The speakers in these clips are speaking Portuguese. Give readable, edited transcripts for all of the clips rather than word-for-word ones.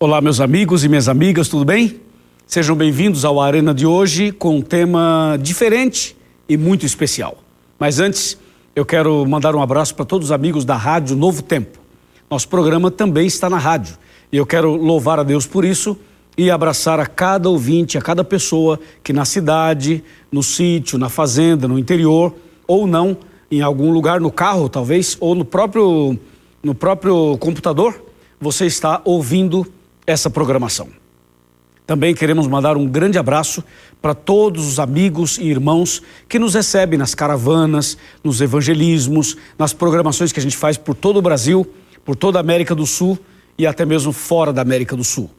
Olá, meus amigos e minhas amigas, tudo bem? Sejam bem-vindos ao Arena de hoje com um tema diferente e muito especial. Mas antes, eu quero mandar um abraço para todos os amigos da Rádio Novo Tempo. Nosso programa também está na rádio e eu quero louvar a Deus por isso e abraçar a cada ouvinte, a cada pessoa que na cidade, no sítio, na fazenda, no interior ou não, em algum lugar, no carro talvez, ou no próprio computador, você está ouvindo essa programação. Também queremos mandar um grande abraço para todos os amigos e irmãos que nos recebem nas caravanas, nos evangelismos, nas programações que a gente faz por todo o Brasil, por toda a América do Sul e até mesmo fora da América do Sul.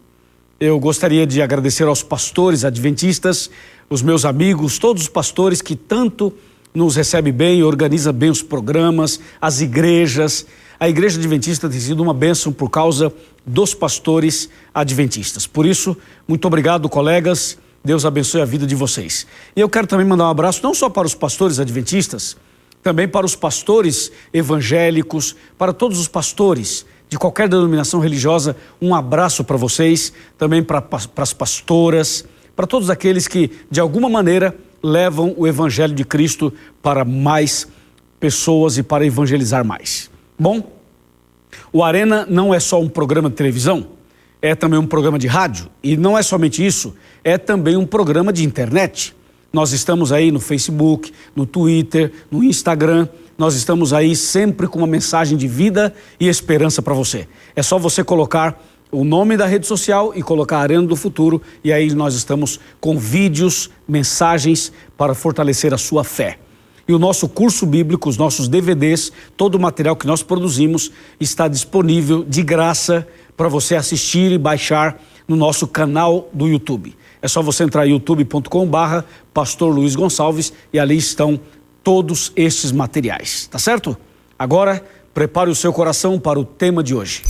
Eu gostaria de agradecer aos pastores adventistas, os meus amigos, todos os pastores que tanto nos recebem bem, organizam bem os programas, as igrejas. A Igreja Adventista tem sido uma bênção por causa dos pastores adventistas. Por isso, muito obrigado, colegas. Deus abençoe a vida de vocês. E eu quero também mandar um abraço não só para os pastores adventistas, também para os pastores evangélicos, para todos os pastores de qualquer denominação religiosa. Um abraço para vocês, também para as pastoras, para todos aqueles que, de alguma maneira, levam o Evangelho de Cristo para mais pessoas e para evangelizar mais. Bom, o Arena não é só um programa de televisão, é também um programa de rádio. E não é somente isso, é também um programa de internet. Nós estamos aí no Facebook, no Twitter, no Instagram. Nós estamos aí sempre com uma mensagem de vida e esperança para você. É só você colocar o nome da rede social e colocar Arena do Futuro. E aí nós estamos com vídeos, mensagens para fortalecer a sua fé. E o nosso curso bíblico, os nossos DVDs, todo o material que nós produzimos está disponível de graça para você assistir e baixar no nosso canal do YouTube. É só você entrar em youtube.com/Pastor Luiz Gonçalves e ali estão todos estes materiais, tá certo? Agora, prepare o seu coração para o tema de hoje.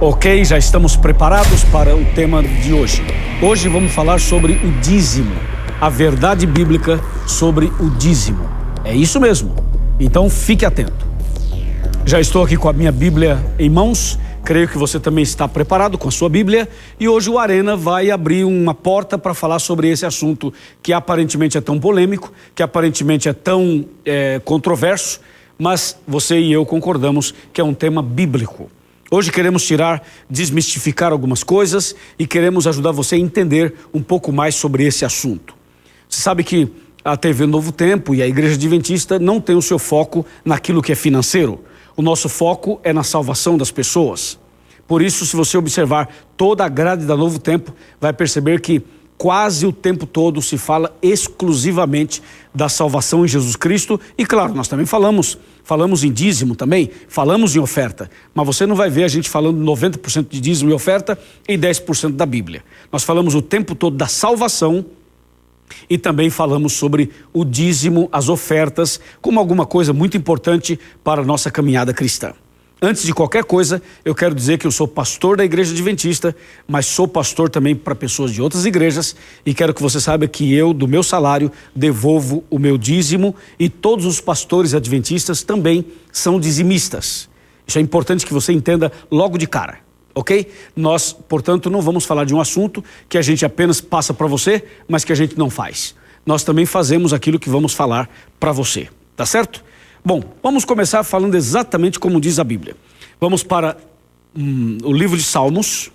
Ok, já estamos preparados para o tema de hoje. Hoje vamos falar sobre o dízimo, a verdade bíblica sobre o dízimo. É isso mesmo, então fique atento. Já estou aqui com a minha Bíblia em mãos, creio que você também está preparado com a sua Bíblia. E hoje o Arena vai abrir uma porta para falar sobre esse assunto que aparentemente é tão polêmico, que aparentemente é tão controverso, mas você e eu concordamos que é um tema bíblico. Hoje queremos desmistificar algumas coisas e queremos ajudar você a entender um pouco mais sobre esse assunto. Você sabe que a TV Novo Tempo e a Igreja Adventista não tem o seu foco naquilo que é financeiro. O nosso foco é na salvação das pessoas. Por isso, se você observar toda a grade da Novo Tempo, vai perceber que quase o tempo todo se fala exclusivamente da salvação em Jesus Cristo. E claro, nós também falamos em dízimo também, falamos em oferta, mas você não vai ver a gente falando 90% de dízimo e oferta e 10% da Bíblia. Nós falamos o tempo todo da salvação e também falamos sobre o dízimo, as ofertas, como alguma coisa muito importante para a nossa caminhada cristã. Antes de qualquer coisa, eu quero dizer que eu sou pastor da Igreja Adventista, mas sou pastor também para pessoas de outras igrejas e quero que você saiba que eu, do meu salário, devolvo o meu dízimo e todos os pastores adventistas também são dizimistas. Isso é importante que você entenda logo de cara, ok? Nós, portanto, não vamos falar de um assunto que a gente apenas passa para você, mas que a gente não faz. Nós também fazemos aquilo que vamos falar para você, tá certo? Bom, vamos começar falando exatamente como diz a Bíblia. Vamos para o livro de Salmos.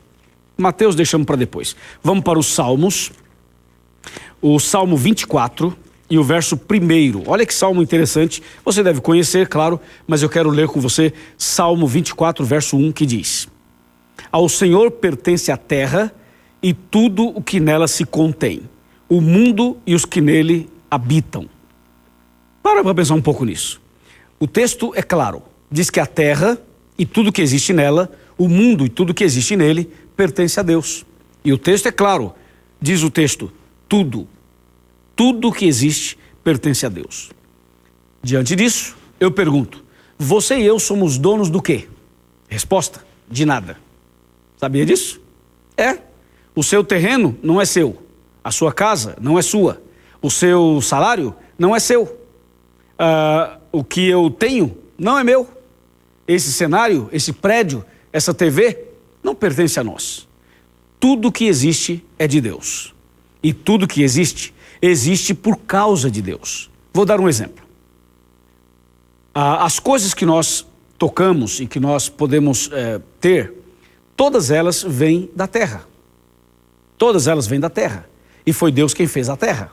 Mateus deixamos para depois. Vamos para os Salmos. O Salmo 24 e o verso 1. Olha que salmo interessante. Você deve conhecer, claro, mas eu quero ler com você Salmo 24, verso 1, que diz: Ao Senhor pertence a terra e tudo o que nela se contém, o mundo e os que nele habitam. Para pensar um pouco nisso. O texto é claro, diz que a terra e tudo que existe nela, o mundo e tudo que existe nele, pertence a Deus. E o texto é claro, diz o texto, tudo que existe pertence a Deus. Diante disso, eu pergunto, Você e eu somos donos do quê? Resposta: de nada. Sabia disso? O seu terreno não é seu. A sua casa não é sua. O seu salário não é seu. O que eu tenho não é meu. Esse cenário, esse prédio, essa TV não pertence a nós. Tudo que existe é de Deus. E tudo que existe, existe por causa de Deus. Vou dar um exemplo. As coisas que nós tocamos e que nós podemos ter, todas elas vêm da terra. Todas elas vêm da terra. E foi Deus quem fez a terra.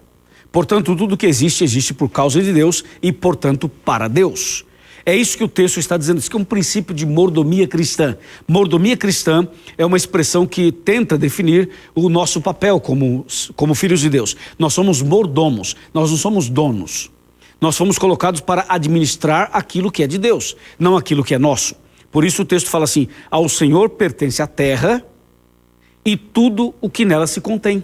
Portanto, tudo que existe, existe por causa de Deus e, portanto, para Deus. É isso que o texto está dizendo. Isso que é um princípio de mordomia cristã. Mordomia cristã é uma expressão que tenta definir o nosso papel como filhos de Deus. Nós somos mordomos, nós não somos donos. Nós fomos colocados para administrar aquilo que é de Deus, não aquilo que é nosso. Por isso o texto fala assim: ao Senhor pertence a terra e tudo o que nela se contém,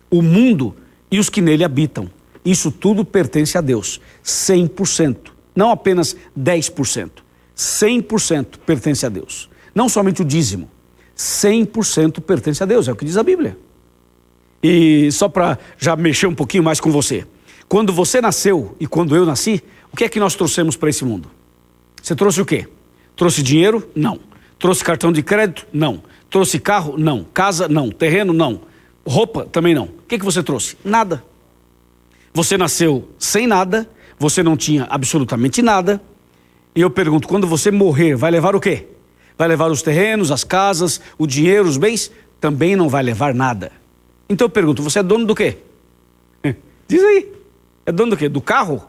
o mundo e os que nele habitam. Isso tudo pertence a Deus, 100%, não apenas 10%, 100% pertence a Deus. Não somente o dízimo, 100% pertence a Deus, é o que diz a Bíblia. E só para já mexer um pouquinho mais com você, quando você nasceu e quando eu nasci, o que é que nós trouxemos para esse mundo? Você trouxe o quê? Trouxe dinheiro? Não. Trouxe cartão de crédito? Não. Trouxe carro? Não. Casa? Não. Terreno? Não. Roupa? Também não. O que você trouxe? Nada. Você nasceu sem nada, você não tinha absolutamente nada. E eu pergunto, quando você morrer, vai levar o quê? Vai levar os terrenos, as casas, o dinheiro, os bens? Também não vai levar nada. Então eu pergunto, você é dono do quê? Diz aí. É dono do quê? Do carro?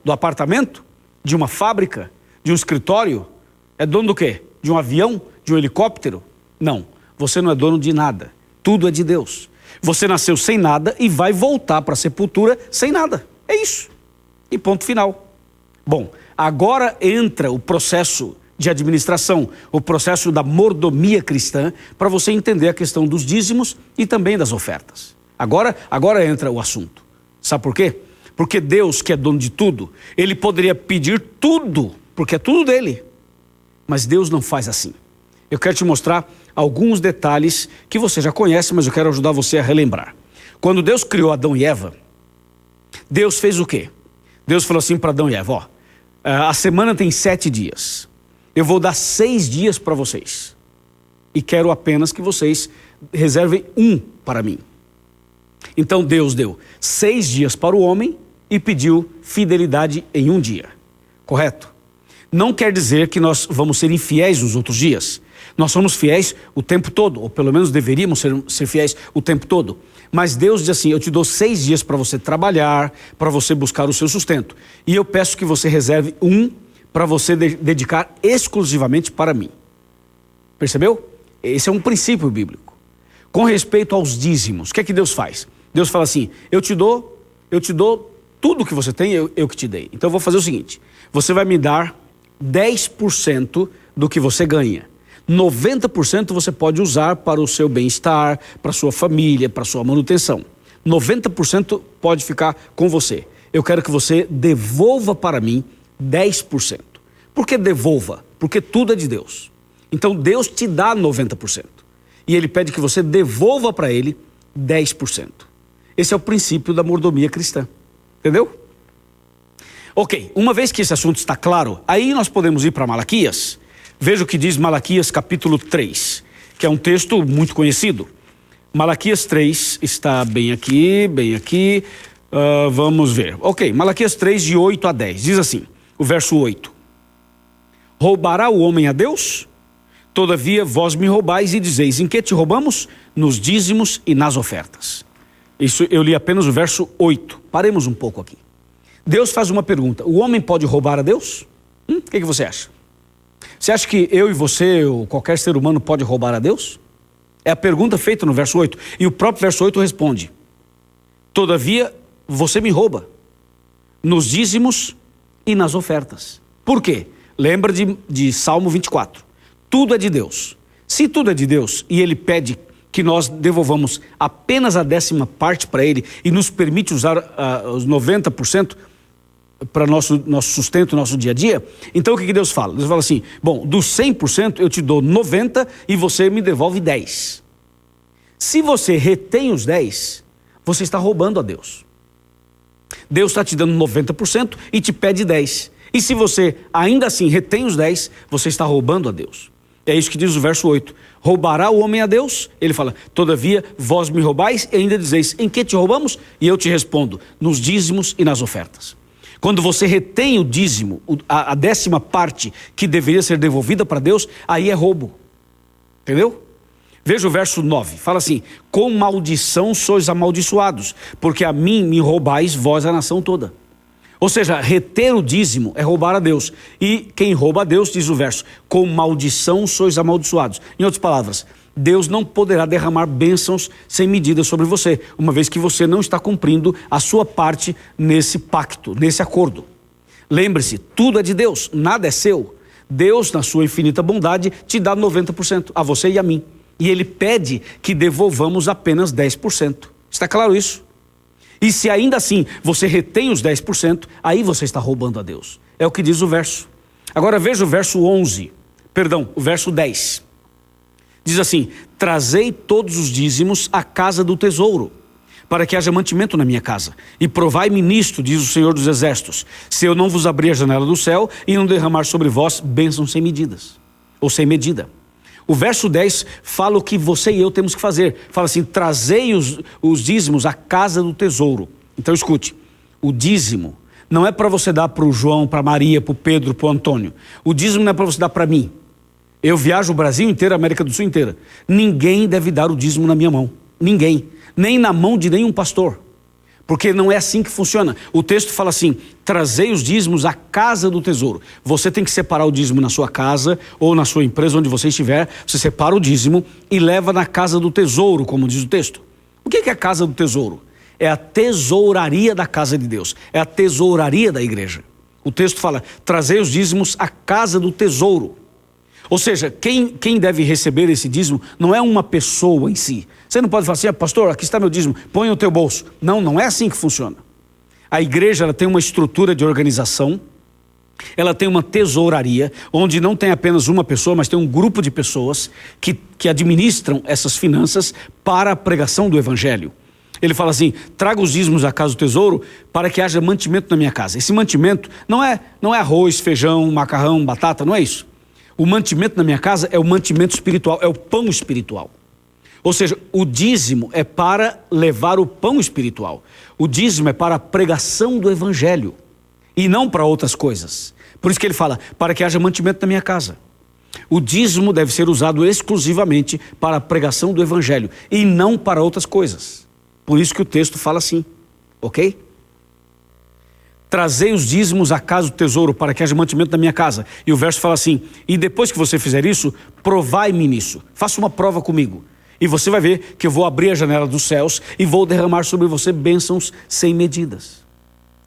Do apartamento? De uma fábrica? De um escritório? É dono do quê? De um avião? De um helicóptero? Não, você não é dono de nada. Tudo é de Deus. Você nasceu sem nada e vai voltar para a sepultura sem nada. É isso. E ponto final. Bom, agora entra o processo de administração, o processo da mordomia cristã, para você entender a questão dos dízimos e também das ofertas. Agora entra o assunto. Sabe por quê? Porque Deus, que é dono de tudo, Ele poderia pedir tudo, porque é tudo dele. Mas Deus não faz assim. Eu quero te mostrar alguns detalhes que você já conhece, mas eu quero ajudar você a relembrar. Quando Deus criou Adão e Eva, Deus fez o quê? Deus falou assim para Adão e Eva: a semana tem 7 dias. Eu vou dar 6 dias para vocês. E quero apenas que vocês reservem um para mim. Então Deus deu 6 dias para o homem e pediu fidelidade em um dia. Correto? Não quer dizer que nós vamos ser infiéis nos outros dias. Nós somos fiéis o tempo todo, ou pelo menos deveríamos ser fiéis o tempo todo. Mas Deus diz assim: eu te dou 6 dias para você trabalhar, para você buscar o seu sustento. E eu peço que você reserve um para você dedicar exclusivamente para mim. Percebeu? Esse é um princípio bíblico. Com respeito aos dízimos, o que é que Deus faz? Deus fala assim: eu te dou tudo que você tem, eu que te dei. Então eu vou fazer o seguinte: você vai me dar 10% do que você ganha. 90% você pode usar para o seu bem-estar, para a sua família, para a sua manutenção. 90% pode ficar com você. Eu quero que você devolva para mim 10%. Por que devolva? Porque tudo é de Deus. Então Deus te dá 90%. E Ele pede que você devolva para Ele 10%. Esse é o princípio da mordomia cristã. Entendeu? Ok, uma vez que esse assunto está claro, aí nós podemos ir para Malaquias. Veja o que diz Malaquias capítulo 3, que é um texto muito conhecido. Malaquias 3 está bem aqui, vamos ver. Ok, Malaquias 3 de 8 a 10, diz assim, o verso 8. Roubará o homem a Deus? Todavia vós me roubais e dizeis, em que te roubamos? Nos dízimos e nas ofertas. Isso eu li apenas o verso 8, paremos um pouco aqui. Deus faz uma pergunta: o homem pode roubar a Deus? O que você acha? Você acha que eu e você, ou qualquer ser humano, pode roubar a Deus? É a pergunta feita no verso 8. E o próprio verso 8 responde: todavia, você me rouba nos dízimos e nas ofertas. Por quê? Lembra de Salmo 24. Tudo é de Deus. Se tudo é de Deus e Ele pede que nós devolvamos apenas a 10ª parte para Ele e nos permite usar os 90%, para nosso sustento, nosso dia a dia. Então o que Deus fala? Deus fala assim, bom, dos 100% eu te dou 90 e você me devolve 10. Se você retém os 10, você está roubando a Deus. Deus está te dando 90% e te pede 10. E se você ainda assim retém os 10, você está roubando a Deus. É isso que diz o verso 8. Roubará o homem a Deus? Ele fala, todavia vós me roubais e ainda dizeis, em que te roubamos? E eu te respondo, nos dízimos e nas ofertas. Quando você retém o dízimo, a 10ª parte que deveria ser devolvida para Deus, aí é roubo. Entendeu? Veja o verso 9, fala assim, com maldição sois amaldiçoados, porque a mim me roubais vós a nação toda. Ou seja, reter o dízimo é roubar a Deus. E quem rouba a Deus, diz o verso, com maldição sois amaldiçoados. Em outras palavras, Deus não poderá derramar bênçãos sem medida sobre você, uma vez que você não está cumprindo a sua parte nesse pacto, nesse acordo. Lembre-se, tudo é de Deus, nada é seu. Deus, na sua infinita bondade, te dá 90%, a você e a mim. E Ele pede que devolvamos apenas 10%. Está claro isso? E se ainda assim você retém os 10%, aí você está roubando a Deus. É o que diz o verso. Agora veja o verso 11, o verso 10. Diz assim, trazei todos os dízimos à casa do tesouro, para que haja mantimento na minha casa. E provai-me nisto, diz o Senhor dos Exércitos, se eu não vos abrir a janela do céu e não derramar sobre vós bênçãos sem medidas, ou sem medida. O verso 10 fala o que você e eu temos que fazer. Fala assim, trazei os dízimos à casa do tesouro. Então escute, o dízimo não é para você dar para o João, para a Maria, para o Pedro, para o Antônio. O dízimo não é para você dar para mim. Eu viajo o Brasil inteiro, a América do Sul inteira. Ninguém deve dar o dízimo na minha mão. Ninguém. Nem na mão de nenhum pastor. Porque não é assim que funciona. O texto fala assim, trazei os dízimos à casa do tesouro. Você tem que separar o dízimo na sua casa ou na sua empresa, onde você estiver. Você separa o dízimo e leva na casa do tesouro, como diz o texto. O que é a casa do tesouro? É a tesouraria da casa de Deus. É a tesouraria da igreja. O texto fala, trazei os dízimos à casa do tesouro. Ou seja, quem deve receber esse dízimo não é uma pessoa em si. Você não pode falar assim, pastor, aqui está meu dízimo, põe no teu bolso. Não, não é assim que funciona. A igreja ela tem uma estrutura de organização, ela tem uma tesouraria, onde não tem apenas uma pessoa, mas tem um grupo de pessoas que administram essas finanças para a pregação do evangelho. Ele fala assim, traga os dízimos à casa do tesouro para que haja mantimento na minha casa. Esse mantimento não é arroz, feijão, macarrão, batata, não é isso. O mantimento na minha casa é o mantimento espiritual, é o pão espiritual. Ou seja, o dízimo é para levar o pão espiritual. O dízimo é para a pregação do evangelho e não para outras coisas. Por isso que ele fala, para que haja mantimento na minha casa. O dízimo deve ser usado exclusivamente para a pregação do evangelho e não para outras coisas. Por isso que o texto fala assim, ok? Trazei os dízimos à casa do tesouro para que haja mantimento na minha casa. E o verso fala assim, e depois que você fizer isso, provai-me nisso. Faça uma prova comigo. E você vai ver que eu vou abrir a janela dos céus e vou derramar sobre você bênçãos sem medidas.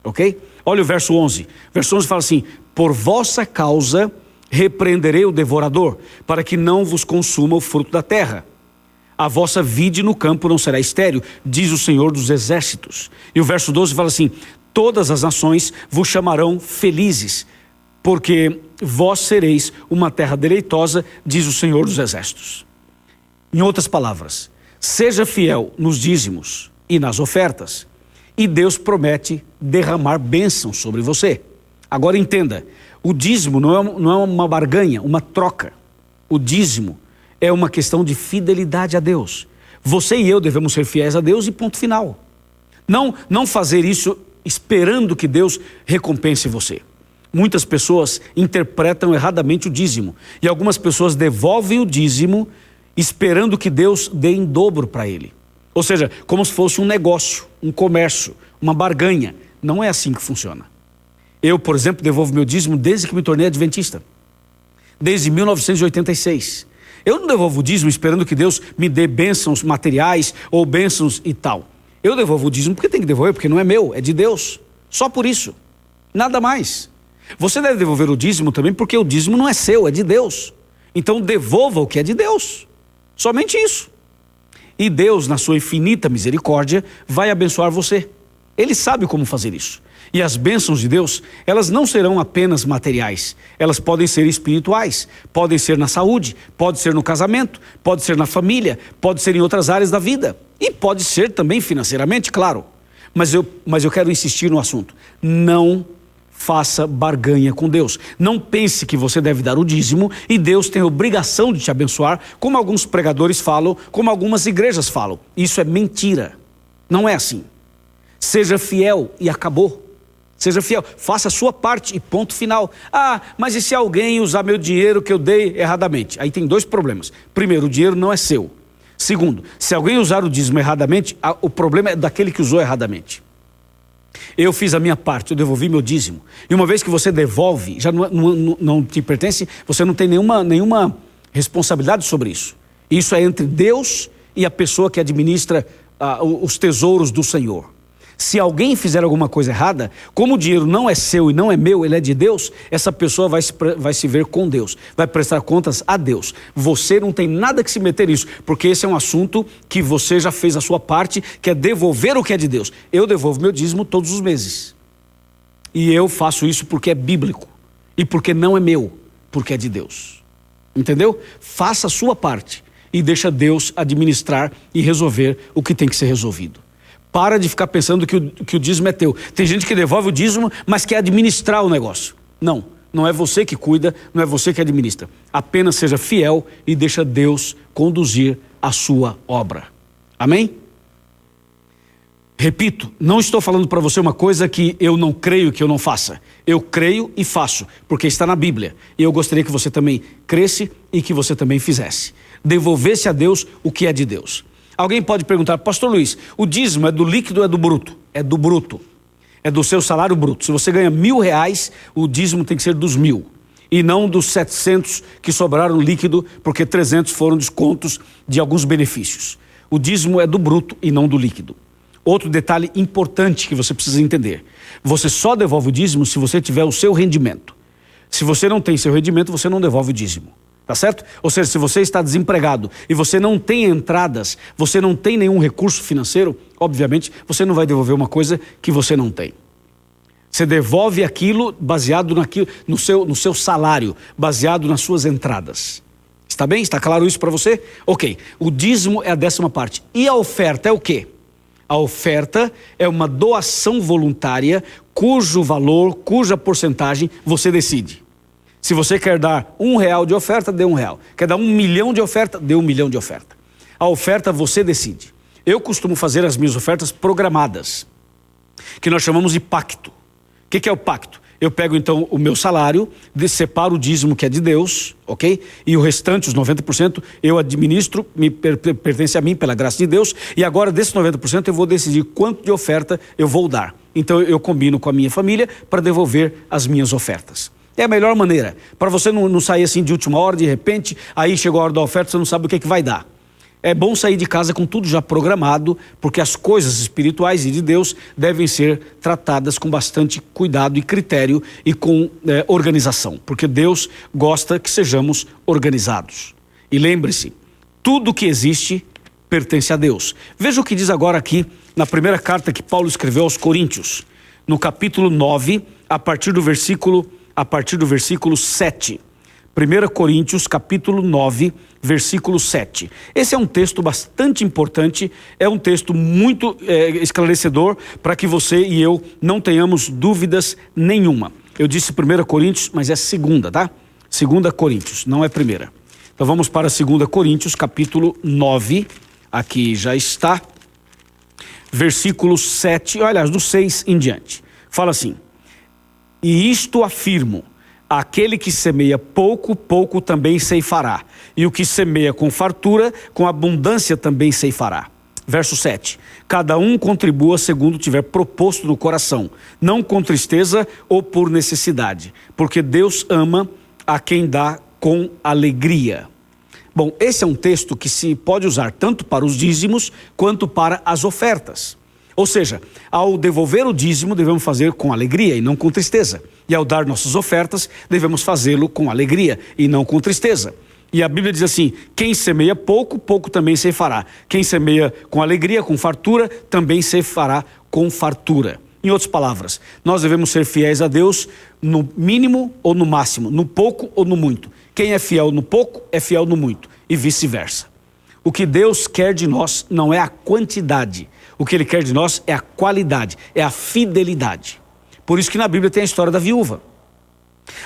Ok? Olha o verso 11. Verso 11 fala assim, por vossa causa repreenderei o devorador, para que não vos consuma o fruto da terra. A vossa vide no campo não será estéril, diz o Senhor dos Exércitos. E o verso 12 fala assim, todas as nações vos chamarão felizes, porque vós sereis uma terra deleitosa, diz o Senhor dos Exércitos. Em outras palavras, seja fiel nos dízimos e nas ofertas, e Deus promete derramar bênçãos sobre você. Agora entenda, o dízimo não é uma barganha, uma troca. O dízimo é uma questão de fidelidade a Deus. Você e eu devemos ser fiéis a Deus e ponto final. Não fazer isso esperando que Deus recompense você. Muitas pessoas interpretam erradamente o dízimo. E algumas pessoas devolvem o dízimo esperando que Deus dê em dobro para ele. Ou seja, como se fosse um negócio, um comércio, uma barganha. Não é assim que funciona. Eu, por exemplo, devolvo meu dízimo desde que me tornei adventista. Desde 1986. Eu não devolvo o dízimo esperando que Deus me dê bênçãos materiais ou bênçãos e tal. Eu devolvo o dízimo porque tem que devolver, porque não é meu, é de Deus. Só por isso. Nada mais. Você deve devolver o dízimo também porque o dízimo não é seu, é de Deus. Então devolva o que é de Deus. Somente isso. E Deus, na sua infinita misericórdia, vai abençoar você. Ele sabe como fazer isso. E as bênçãos de Deus, elas não serão apenas materiais. Elas podem ser espirituais, podem ser na saúde, pode ser no casamento, pode ser na família, pode ser em outras áreas da vida. E pode ser também financeiramente, claro. Mas eu quero insistir no assunto. Não faça barganha com Deus. Não pense que você deve dar o dízimo e Deus tem a obrigação de te abençoar, como alguns pregadores falam, como algumas igrejas falam. Isso é mentira. Não é assim. Seja fiel e acabou. Seja fiel, faça a sua parte e ponto final. Ah, mas e se alguém usar meu dinheiro que eu dei erradamente? Aí tem dois problemas. Primeiro, o dinheiro não é seu. Segundo, se alguém usar o dízimo erradamente, o problema é daquele que usou erradamente. Eu fiz a minha parte, eu devolvi meu dízimo. E uma vez que você devolve, já não te pertence, você não tem nenhuma responsabilidade sobre isso. Isso é entre Deus e a pessoa que administra os tesouros do Senhor. Se alguém fizer alguma coisa errada, como o dinheiro não é seu e não é meu, ele é de Deus, essa pessoa vai se ver com Deus, vai prestar contas a Deus. Você não tem nada que se meter nisso, porque esse é um assunto que você já fez a sua parte, que é devolver o que é de Deus. Eu devolvo meu dízimo todos os meses. E eu faço isso porque é bíblico. E porque não é meu, porque é de Deus. Entendeu? Faça a sua parte e deixa Deus administrar e resolver o que tem que ser resolvido. Para de ficar pensando que o dízimo é teu. Tem gente que devolve o dízimo, mas quer administrar o negócio. Não, não é você que cuida, não é você que administra. Apenas seja fiel e deixa Deus conduzir a sua obra. Amém? Repito, não estou falando para você uma coisa que eu não creio que eu não faça. Eu creio e faço, porque está na Bíblia. E eu gostaria que você também cresce e que você também fizesse. Devolvesse a Deus o que é de Deus. Alguém pode perguntar, pastor Luiz, o dízimo é do líquido ou é do bruto? É do bruto. É do seu salário bruto. Se você ganha R$1.000, o dízimo tem que ser dos 1.000. E não dos 700 que sobraram líquido, porque 300 foram descontos de alguns benefícios. O dízimo é do bruto e não do líquido. Outro detalhe importante que você precisa entender. Você só devolve o dízimo se você tiver o seu rendimento. Se você não tem seu rendimento, você não devolve o dízimo. Tá certo? Ou seja, se você está desempregado e você não tem entradas, você não tem nenhum recurso financeiro, obviamente, você não vai devolver uma coisa que você não tem. Você devolve aquilo baseado no seu salário, baseado nas suas entradas. Está bem? Está claro isso para você? Ok. O dízimo é a 10ª parte. E a oferta é o quê? A oferta é uma doação voluntária cujo valor, cuja porcentagem você decide. Se você quer dar R$1 de oferta, dê R$1. Quer dar 1 milhão de oferta, dê 1 milhão de oferta. A oferta você decide. Eu costumo fazer as minhas ofertas programadas, que nós chamamos de pacto. O que é o pacto? Eu pego então o meu salário, separo o dízimo que é de Deus, ok? E o restante, os 90%, eu administro, pertence a mim pela graça de Deus. E agora desses 90% eu vou decidir quanto de oferta eu vou dar. Então eu combino com a minha família para devolver as minhas ofertas. É a melhor maneira, para você não sair assim de última hora, de repente, aí chegou a hora da oferta, você não sabe o que vai dar. É bom sair de casa com tudo já programado, porque as coisas espirituais e de Deus devem ser tratadas com bastante cuidado e critério e com organização, porque Deus gosta que sejamos organizados. E lembre-se, tudo que existe pertence a Deus. Veja o que diz agora aqui na primeira carta que Paulo escreveu aos Coríntios, no capítulo 9, a partir do versículo 7. 1 Coríntios, capítulo 9, versículo 7. Esse é um texto bastante importante, é um texto muito esclarecedor para que você e eu não tenhamos dúvidas nenhuma. Eu disse 1 Coríntios, mas é 2ª, tá? 2 Coríntios, não é 1ª. Então vamos para 2 Coríntios, capítulo 9, aqui já está, versículo 7, aliás, do 6 em diante. Fala assim: e isto afirmo, aquele que semeia pouco, pouco também ceifará. E o que semeia com fartura, com abundância também ceifará. Verso 7. Cada um contribua segundo tiver proposto no coração, não com tristeza ou por necessidade, porque Deus ama a quem dá com alegria. Bom, esse é um texto que se pode usar tanto para os dízimos quanto para as ofertas. Ou seja, ao devolver o dízimo, devemos fazer com alegria e não com tristeza. E ao dar nossas ofertas, devemos fazê-lo com alegria e não com tristeza. E a Bíblia diz assim: quem semeia pouco, pouco também ceifará. Quem semeia com alegria, com fartura, também ceifará com fartura. Em outras palavras, nós devemos ser fiéis a Deus no mínimo ou no máximo, no pouco ou no muito. Quem é fiel no pouco é fiel no muito e vice-versa. O que Deus quer de nós não é a quantidade. O que Ele quer de nós é a qualidade, é a fidelidade. Por isso que na Bíblia tem a história da viúva.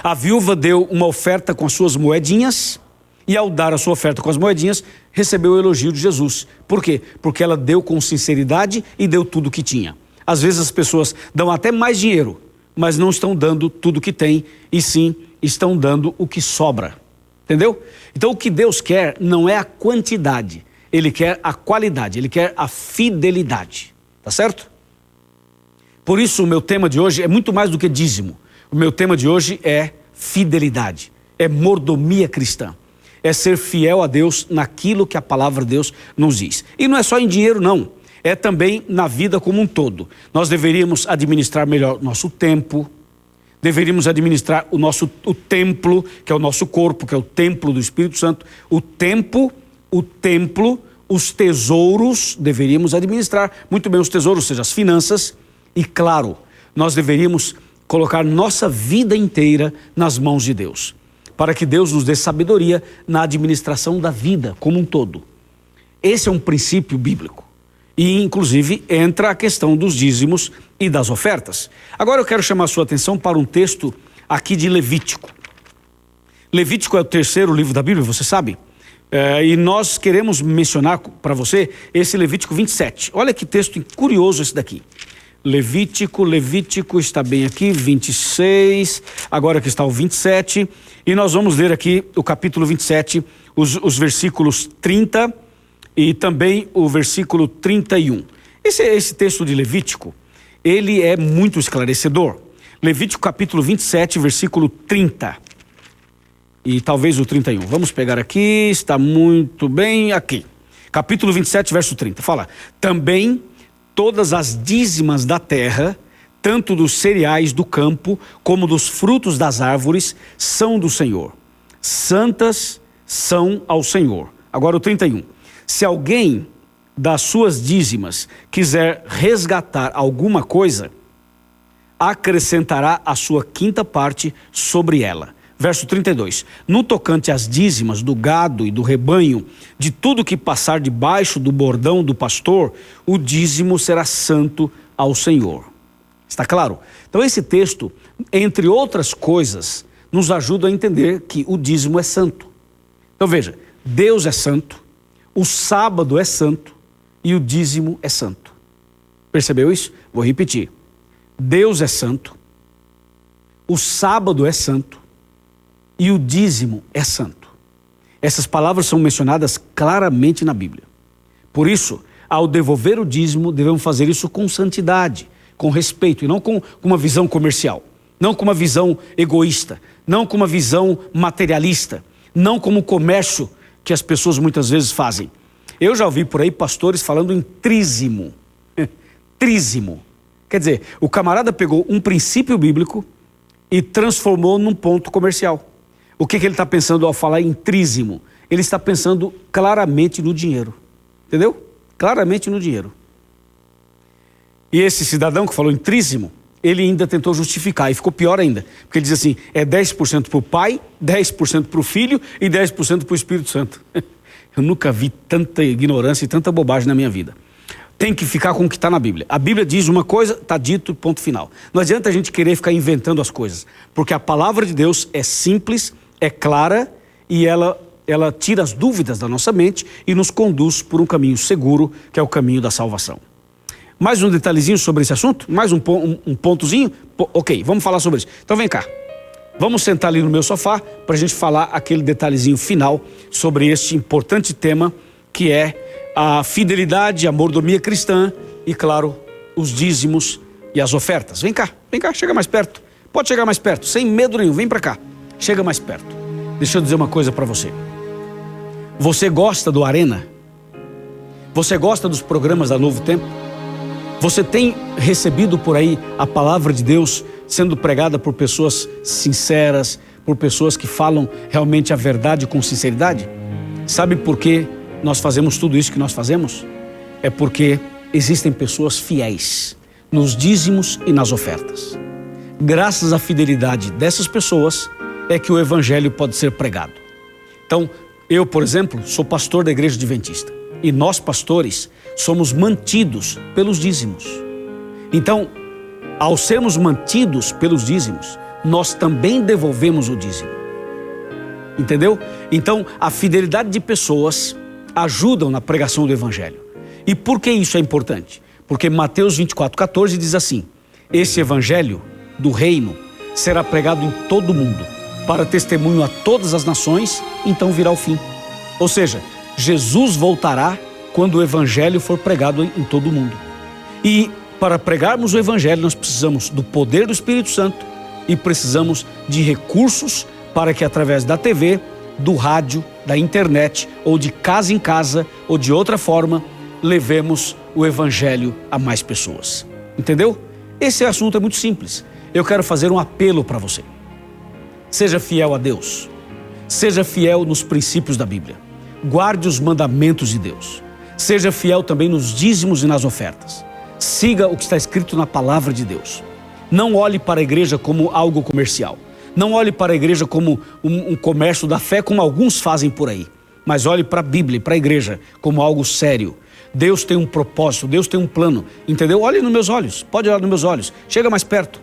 A viúva deu uma oferta com as suas moedinhas e ao dar a sua oferta com as moedinhas, recebeu o elogio de Jesus. Por quê? Porque ela deu com sinceridade e deu tudo o que tinha. Às vezes as pessoas dão até mais dinheiro, mas não estão dando tudo o que tem, e sim estão dando o que sobra. Entendeu? Então o que Deus quer não é a quantidade, Ele quer a qualidade, Ele quer a fidelidade. Tá certo? Por isso o meu tema de hoje é muito mais do que dízimo. O meu tema de hoje é fidelidade, é mordomia cristã. É ser fiel a Deus naquilo que a palavra de Deus nos diz. E não é só em dinheiro não. É também na vida como um todo. Nós deveríamos administrar melhor nosso tempo, deveríamos administrar o templo, que é o nosso corpo, que é o templo do Espírito Santo. O templo, os tesouros, deveríamos administrar muito bem os tesouros, ou seja, as finanças. E claro, nós deveríamos colocar nossa vida inteira nas mãos de Deus, para que Deus nos dê sabedoria na administração da vida como um todo. Esse é um princípio bíblico. E, inclusive, entra a questão dos dízimos e das ofertas. Agora eu quero chamar a sua atenção para um texto aqui de Levítico. Levítico é o terceiro livro da Bíblia, você sabe? E nós queremos mencionar para você esse Levítico 27. Olha que texto curioso esse daqui. Levítico está bem aqui, 26, agora que está o 27. E nós vamos ler aqui o capítulo 27, os versículos 30 e também o versículo 31. Esse texto de Levítico, ele é muito esclarecedor. Levítico capítulo 27, versículo 30. E talvez o 31. Vamos pegar aqui, está muito bem aqui. Capítulo 27, verso 30. Fala: também todas as dízimas da terra, tanto dos cereais do campo, como dos frutos das árvores, são do Senhor. Santas são ao Senhor. Agora o 31. Se alguém das suas dízimas quiser resgatar alguma coisa, acrescentará a sua quinta parte sobre ela. Verso 32. No tocante às dízimas do gado e do rebanho, de tudo que passar debaixo do bordão do pastor, o dízimo será santo ao Senhor. Está claro? Então esse texto, entre outras coisas, nos ajuda a entender que o dízimo é santo. Então veja, Deus é santo, o sábado é santo e o dízimo é santo. Percebeu isso? Vou repetir. Deus é santo, o sábado é santo e o dízimo é santo. Essas palavras são mencionadas claramente na Bíblia. Por isso, ao devolver o dízimo, devemos fazer isso com santidade, com respeito, e não com uma visão comercial, não com uma visão egoísta, não com uma visão materialista, não como o comércio que as pessoas muitas vezes fazem. Eu já ouvi por aí pastores falando em trízimo. Trízimo. Quer dizer, o camarada pegou um princípio bíblico e transformou num ponto comercial. O que ele está pensando ao falar em trízimo? Ele está pensando claramente no dinheiro. Entendeu? Claramente no dinheiro. E esse cidadão que falou em trízimo, ele ainda tentou justificar, e ficou pior ainda. Porque ele diz assim, é 10% para o pai, 10% para o filho e 10% para o Espírito Santo. Eu nunca vi tanta ignorância e tanta bobagem na minha vida. Tem que ficar com o que está na Bíblia. A Bíblia diz uma coisa, está dito, ponto final. Não adianta a gente querer ficar inventando as coisas, porque a palavra de Deus é simples, é clara, e ela tira as dúvidas da nossa mente e nos conduz por um caminho seguro, que é o caminho da salvação. Mais um detalhezinho sobre esse assunto? Mais um pontozinho? Ok, vamos falar sobre isso. Então vem cá. Vamos sentar ali no meu sofá para a gente falar aquele detalhezinho final sobre este importante tema, que é a fidelidade, a mordomia cristã e, claro, os dízimos e as ofertas. Vem cá, chega mais perto. Pode chegar mais perto, sem medo nenhum, vem para cá. Chega mais perto. Deixa eu dizer uma coisa para você. Você gosta do Arena? Você gosta dos programas da Novo Tempo? Você tem recebido por aí a palavra de Deus sendo pregada por pessoas sinceras, por pessoas que falam realmente a verdade com sinceridade? Sabe por que nós fazemos tudo isso que nós fazemos? É porque existem pessoas fiéis. nos dízimos e nas ofertas. Graças à fidelidade dessas pessoas é que o evangelho pode ser pregado. Então, eu, por exemplo, sou pastor da Igreja Adventista e nós, pastores, somos mantidos pelos dízimos. Então, ao sermos mantidos pelos dízimos, nós também devolvemos o dízimo. Entendeu? Então, a fidelidade de pessoas ajudam na pregação do evangelho. E por que isso é importante? Porque Mateus 24:14 diz assim: esse evangelho do reino será pregado em todo o mundo, para testemunho a todas as nações, então virá o fim. Ou seja, Jesus voltará quando o evangelho for pregado em todo o mundo. E para pregarmos o evangelho, nós precisamos do poder do Espírito Santo e precisamos de recursos para que através da TV, do rádio, da internet, ou de casa em casa, ou de outra forma, levemos o evangelho a mais pessoas. Entendeu? Esse assunto é muito simples. Eu quero fazer um apelo para você. Seja fiel a Deus. Seja fiel nos princípios da Bíblia. Guarde os mandamentos de Deus. Seja fiel também nos dízimos e nas ofertas. Siga o que está escrito na palavra de Deus. Não olhe para a igreja como algo comercial. Não olhe para a igreja como um comércio da fé, como alguns fazem por aí. Mas olhe para a Bíblia, para a igreja, como algo sério. Deus tem um propósito, Deus tem um plano, entendeu? Olhe nos meus olhos, pode olhar nos meus olhos. Chega mais perto.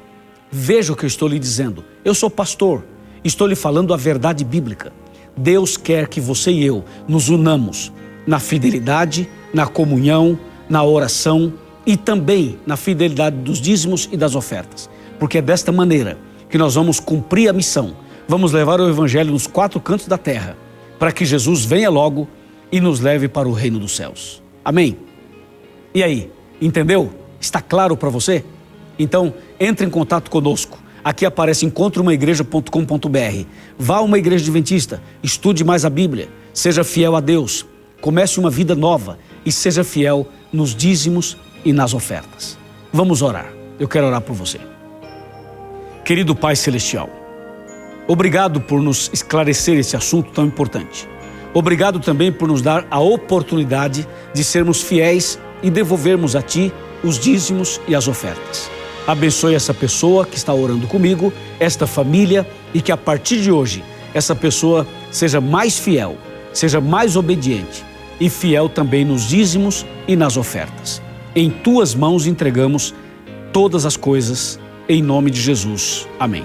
Veja o que eu estou lhe dizendo. Eu sou pastor, estou lhe falando a verdade bíblica. Deus quer que você e eu nos unamos na fidelidade, na comunhão, na oração e também na fidelidade dos dízimos e das ofertas. Porque é desta maneira que nós vamos cumprir a missão. Vamos levar o evangelho nos 4 cantos da terra, para que Jesus venha logo e nos leve para o reino dos céus. Amém? E aí, entendeu? Está claro para você? Então, entre em contato conosco. Aqui aparece encontreumaigreja.com.br. Vá a uma igreja adventista, estude mais a Bíblia, seja fiel a Deus, comece uma vida nova e seja fiel nos dízimos e nas ofertas. Vamos orar. Eu quero orar por você. Querido Pai Celestial, obrigado por nos esclarecer esse assunto tão importante. Obrigado também por nos dar a oportunidade de sermos fiéis e devolvermos a Ti os dízimos e as ofertas. Abençoe essa pessoa que está orando comigo, esta família, e que a partir de hoje essa pessoa seja mais fiel, seja mais obediente e fiel também nos dízimos e nas ofertas. Em Tuas mãos entregamos todas as coisas, em nome de Jesus. Amém.